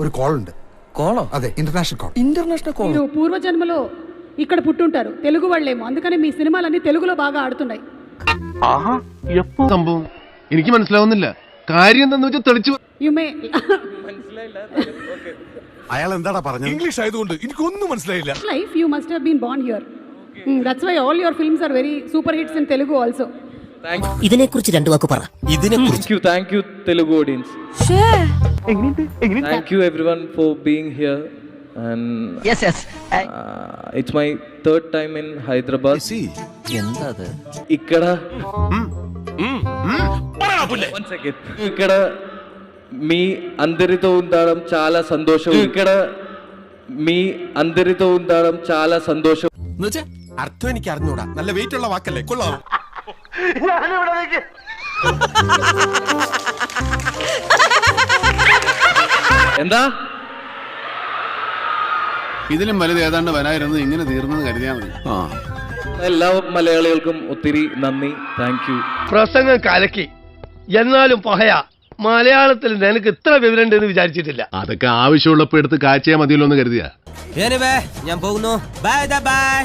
ഒരു കോൾ ഉണ്ട്. కోళం అదే ఇంటర్నేషనల్ కాల్. ఇంటర్నేషనల్ కోళం. మీరు పూర్వజన్మలో ఇక్కడ పుట్టుంటారు, తెలుగు వాళ్ళేమో, అందుకని మీ సినిమాలన్నీ తెలుగులో బాగా ఆడుతున్నాయి. സംഭവം എനിക്ക് മനസ്സിലാവുന്നില്ല. കാര്യം എന്താന്ന് വെച്ചാൽ തെളിച്ചു. యు మే അയാൾ എന്താടാ പറഞ്ഞത്? ഇംഗ്ലീഷ് ആയതുകൊണ്ട് എനിക്കൊന്നും മനസ്സിലായില്ല. life you must have been born here. That's why all your films are very super hits in Telugu also. ഇതിനെക്കുറിച്ച് രണ്ടു വാക്ക് പറ. Thank you Telugu audience. Thank you everyone for being here and yes it's my third time in Hyderabad. എന്താ അത്? ikkada one second ikkada మీ అందరితో ఉండడం చాలా సంతోషం. ఇక్కడ మీ అందరితో ఉండడం చాలా సంతోషం. എന്നുവെച്ചാ അർത്ഥം എനിക്ക് അറിഞ്ഞൂടാ. നല്ല വെയിറ്റ് ഉള്ള വാക്കല്ലേ, കൊള്ളാം. എന്താ ഇതിലും വലുത് ഏതാണ്ട് വരായിരുന്നു. ഇങ്ങനെ തീർന്നത് കരുതിയാ മതി. എല്ലാ മലയാളികൾക്കും ഒത്തിരി നന്ദി. Thank you. പ്രസംഗം കലക്കി, എന്നാലും പഹയ മലയാളത്തിൽ നിനക്ക് ഇത്ര വിവരമുണ്ടെന്ന് വിചാരിച്ചിട്ടില്ല. അതൊക്കെ ആവശ്യമുള്ളപ്പോ എടുത്ത് കാച്ചിയാ മതിയല്ലോ എന്ന് കരുതിയാ. ഞാൻ പോകുന്നു. Bye bye.